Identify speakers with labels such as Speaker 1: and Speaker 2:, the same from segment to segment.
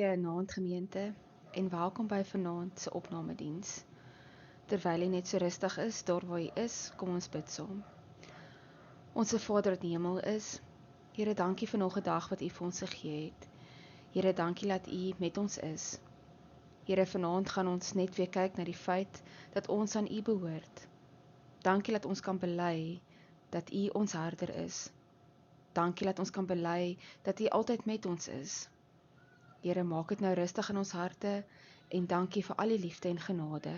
Speaker 1: Goeienaand gemeente en welkom by vanaand se opnamediens. Terwyl jy net so rustig is, daar waar jy is, kom ons bid saam. Onse Vader wat in die hemel is, Here, dankie vir nog 'n dag wat U vir ons gegee het. Here, dankie dat U met ons is. Here, vanaand gaan ons net weer kyk na die feit dat ons aan U behoort. Dankie dat ons kan bely dat U ons herder is. Dankie dat ons kan bely dat U altyd met ons is. Here, maak dit nou rustig in ons harte en dankie vir al die liefde en genade.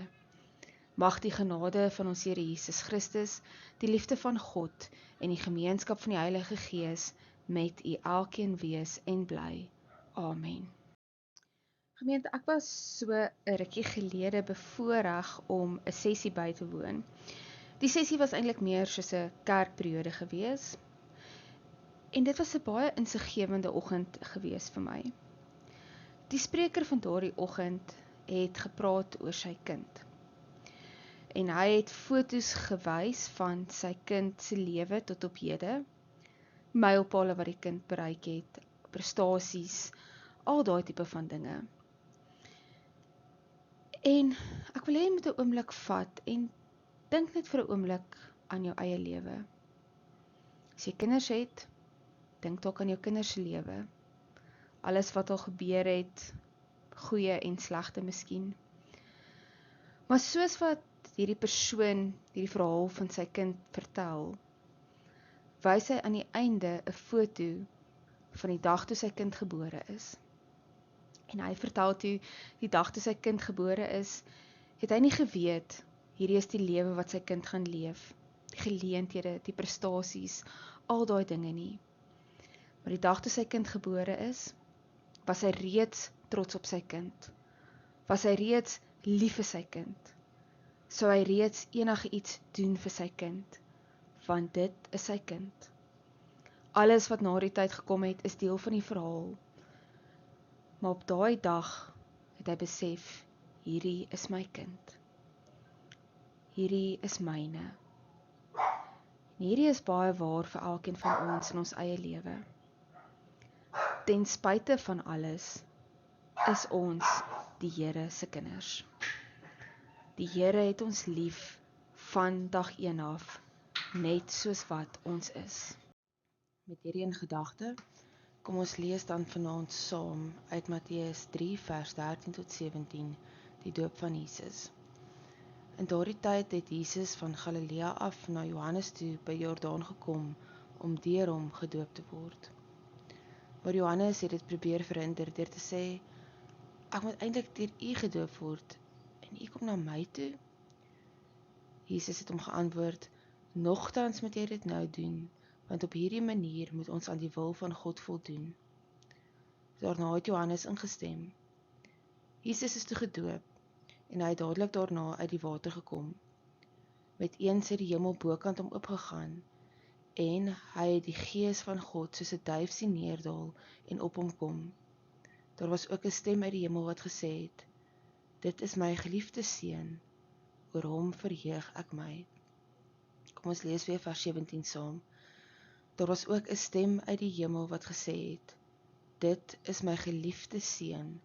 Speaker 1: Mag die genade van ons Here Jesus Christus, die liefde van God en die gemeenskap van die Heilige Gees met U elkeen wees en bly. Amen. Gemeente, ek was so 'n rukkie gelede bevoorreg om 'n sessie by te woon. Die sessie was eintlik meer soos 'n kerkperiode gewees. En dit was 'n baie insiggewende oggend gewees vir my. Die spreker van daardie oggend het gepraat oor sy kind. En hy het foto's gewys van sy kind se lewe tot op hede, mylpale wat die kind bereik het, prestasies, al daai tipe van dinge. En ek wil hê jy moet 'n oomblik vat en dink net vir 'n oomblik aan jou eie lewe. As jy kinders het, dink dalk aan jou kinders se lewe. Alles wat al gebeur het, goeie en slegte miskien. Maar soos wat hierdie persoon hierdie verhaal van sy kind vertel, wys hy aan die einde 'n foto van die dag toe sy kind gebore is. En hy vertel toe die dag toe sy kind gebore is, het hy nie geweet hierdie is die lewe wat sy kind gaan leef, die geleenthede, die prestasies, al daai dinge nie. Maar die dag toe sy kind gebore is, was hy reeds trots op sy kind. Was hy reeds lief vir sy kind. Sou hy reeds enige iets doen vir sy kind, want dit is sy kind. Alles wat na die tyd gekom het, is deel van die verhaal. Maar op daai dag het hy besef, hierdie is my kind. Hierdie is myne. En hierdie is baie waar vir elkeen van ons in ons eie lewe. Ten spyte van alles, is ons die Here se kinders. Die Here het ons lief van dag 1 af, net soos wat ons is. Met hierdie in gedagte, kom ons lees dan vanaand saam uit Matteus 3 vers 13 tot 17, die doop van Jesus. In daardie tyd het Jesus van Galilea af na Johannes toe by Jordaan gekom om deur hom gedoop te word. Maar Johannes het dit probeer verhinder deur te sê, ek moet eintlik deur U gedoop word en U kom na my toe? Jesus het hom geantwoord, nogtans moet jy dit nou doen, want op hierdie manier moet ons aan die wil van God voldoen. Daarna het Johannes ingestem. Jesus is toe gedoop en hy het dadelik daarna uit die water gekom. Met eens het die hemel bokant hom oopgegaan en hy het die Gees van God soos 'n duif sien neerdal en op hom kom. Daar was ook 'n stem uit die hemel wat gesê het, dit is my geliefde seun, oor hom verheug ek my. Kom ons lees weer vers 17 saam. Daar was ook 'n stem uit die hemel wat gesê het, dit is my geliefde seun,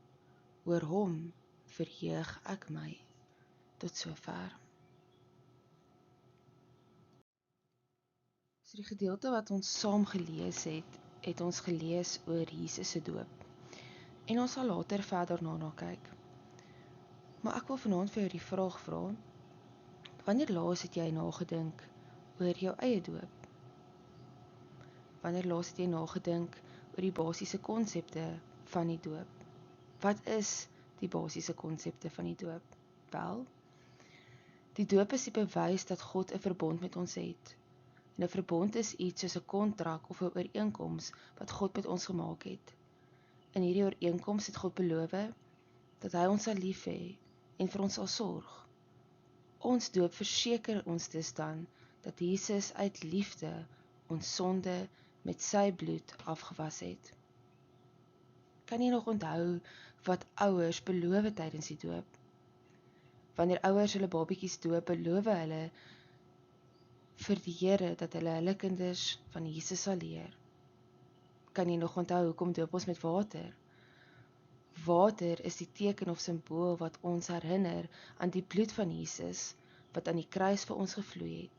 Speaker 1: oor hom verheug ek my. Tot sover. So die gedeelte wat ons saam gelees het, het ons gelees oor Jesus se doop. En ons sal later verder daarna kyk. Maar ek wil vanaand vir jou die vraag vra, wanneer laas het jy nagedink oor jou eie doop? Wanneer laas het jy nagedink oor die basiese konsepte van die doop? Wat is die basiese konsepte van die doop? Wel, die doop is die bewys dat God 'n verbond met ons het. En 'n verbond is iets soos 'n kontrak of 'n ooreenkoms wat God met ons gemaak het. In hierdie ooreenkoms het God beloof dat hy ons sal lief hê en vir ons sal sorg. Ons doop verseker ons dus dan dat Jesus uit liefde ons sonde met sy bloed afgewas het. Kan jy nog onthou wat ouers beloof tydens die doop? Wanneer ouers hulle babietjies doop, beloof hulle vir die Here dat hulle kinders van Jesus sal leer. Kan jy nog onthou hoekom doop ons met water? Water is die teken of simbool wat ons herinner aan die bloed van Jesus, wat aan die kruis vir ons gevloei het.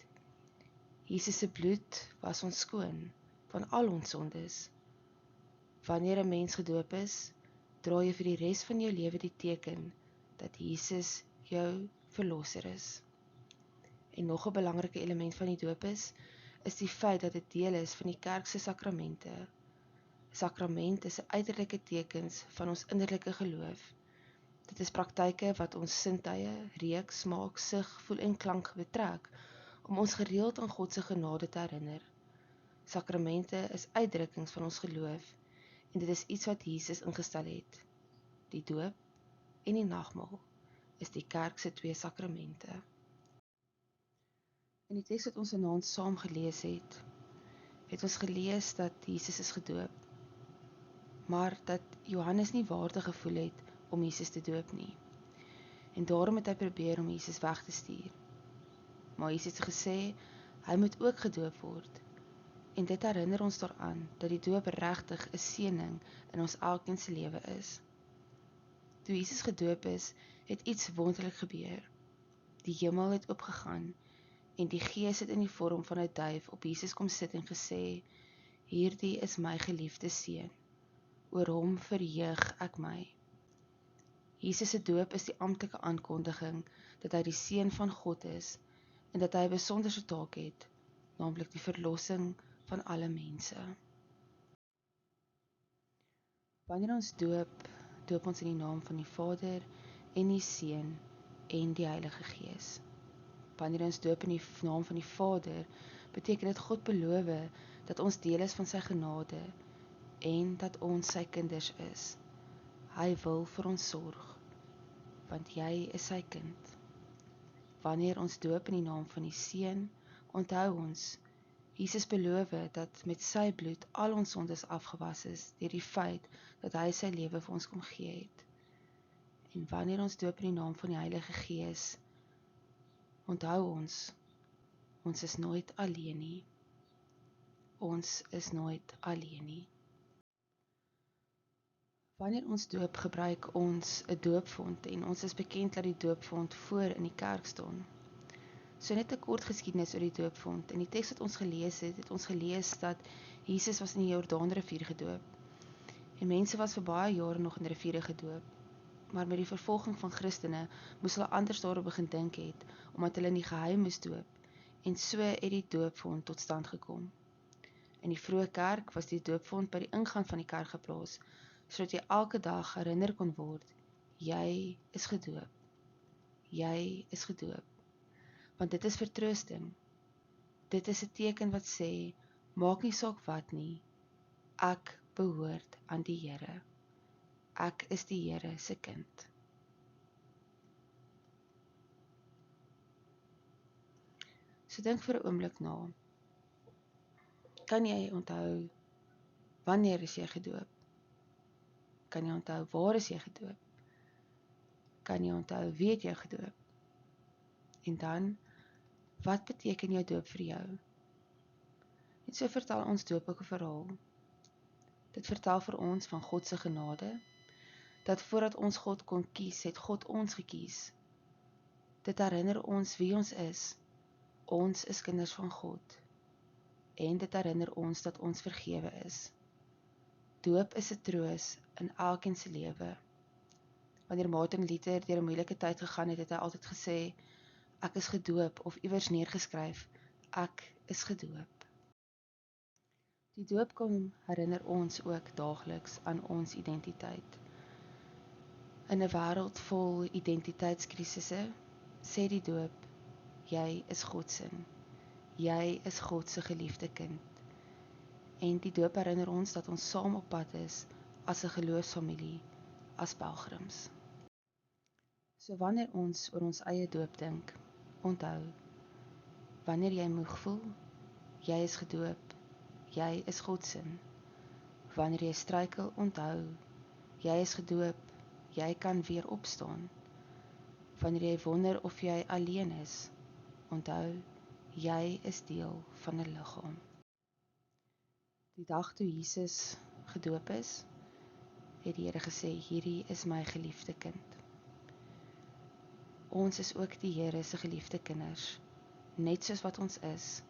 Speaker 1: Jesus se bloed was ons skoon van al ons sondes. Wanneer 'n mens gedoop is, dra jy vir die res van jou lewe die teken dat Jesus jou verlosser is. En nog 'n belangrike element van die doop is die feit dat dit deel is van die kerk se sakramente. Sakrament is 'n uiterlike tekens van ons innerlike geloof. Dit is praktyke wat ons sintuie, reuk, smaak, sig, voel en klank betrek om ons gereeld aan God se genade te herinner. Sakramente is uitdrukkings van ons geloof en dit is iets wat Jesus ingestel het. Die doop en die nagmaal is die kerk se 2 sakramente. In die teks wat ons vanaand saam gelees het ons gelees dat Jesus is gedoop, maar dat Johannes nie waardig gevoel het om Jesus te doop nie. En daarom het hy probeer om Jesus weg te stuur. Maar Jesus het gesê, hy moet ook gedoop word. En dit herinner ons daaraan dat die doop regtig 'n seëning in ons elkeen se lewe is. Toe Jesus gedoop is, het iets wonderlik gebeur. Die hemel het oopgegaan en die Gees het in die vorm van 'n duif op Jesus kom sit en gesê, hierdie is my geliefde seun, oor hom verheug ek my. Jesus se doop is die amptelike aankondiging dat hy die seun van God is en dat hy 'n besonderse taak het, naamlik die verlossing van alle mense. Wanneer ons doop ons in die naam van die Vader en die Seun en die Heilige Gees. Wanneer ons doop in die naam van die Vader, beteken dit God beloof dat ons deel is van sy genade en dat ons sy kinders is. Hy wil vir ons sorg, want jy is sy kind. Wanneer ons doop in die naam van die Seun, onthou ons, Jesus beloof dat met sy bloed al ons sondes afgewas is deur die feit dat hy sy lewe vir ons kom gee het. En wanneer ons doop in die naam van die Heilige Gees, onthou ons is nooit alleen nie. Ons is nooit alleen nie. Wanneer ons doop, gebruik ons 'n doopvont en ons is bekend dat die doopvont voor in die kerk staan. So net 'n kort geskiedenis oor die doopvont. In die teks wat ons gelees het ons gelees dat Jesus was in die Jordaanrivier gedoop. En mense was vir baie jare nog in die riviere gedoop. Maar met die vervolging van Christene moes hulle anders daarop begin dink het, omdat hulle in die geheim moes doop. En so het die doopvont tot stand gekom. In die vroeë kerk was die doopvont by die ingang van die kerk geplaas, sodat jy elke dag herinner kon word, jy is gedoop. Jy is gedoop. Want dit is vertroosting. Dit is 'n teken wat sê, maak nie saak wat nie, ek behoort aan die Here. Ek is die Here se kind. So dink vir 'n oomblik na. Kan jy onthou, wanneer is jy gedoop? Kan jy onthou, waar is jy gedoop? Kan jy onthou, wie het jou gedoop? En dan, wat beteken jou doop vir jou? En so vertel ons doop ook 'n verhaal. Dit vertel vir ons van God se genade, dat voordat ons God kon kies, het God ons gekies. Dit herinner ons wie ons is. Ons is kinders van God. En dit herinner ons dat ons vergewe is. Doop is 'n troos in elkeen se lewe. Wanneer Martin Luther deur 'n moeilike tyd gegaan het, het hy altyd gesê, ek is gedoop, of iewers neergeskryf, ek is gedoop. Die doop kom herinner ons ook daagliks aan ons identiteit. In 'n wêreld vol identiteitskrisisse, sê die doop, jy is God se. Jy is God se geliefde kind. En die doop herinner ons dat ons saam op pad is as 'n geloofsfamilie, as pelgrims. So wanneer ons oor ons eie doop dink, onthou, wanneer jy moeg voel, jy is gedoop, jy is God se. Wanneer jy struikel, onthou, jy is gedoop, jy kan weer opstaan. Wanneer jy wonder of jy alleen is, onthou, jy is deel van 'n liggaam. Die dag toe Jesus gedoop is, het die Here gesê, hierdie is my geliefde kind. Ons is ook die Here se geliefde kinders, net soos wat ons is,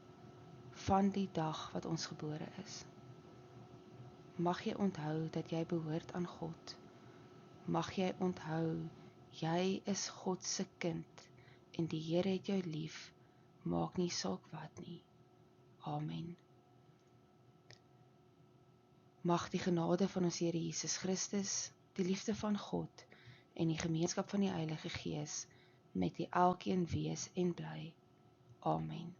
Speaker 1: van die dag wat ons gebore is. Mag jy onthou dat jy behoort aan God. Mag jy onthou, jy is God se kind, en die Here het jou lief, maak nie saak wat nie. Amen. Mag die genade van ons Here Jesus Christus, die liefde van God, en die gemeenskap van die Heilige Gees, met die elkeen wees en bly. Amen.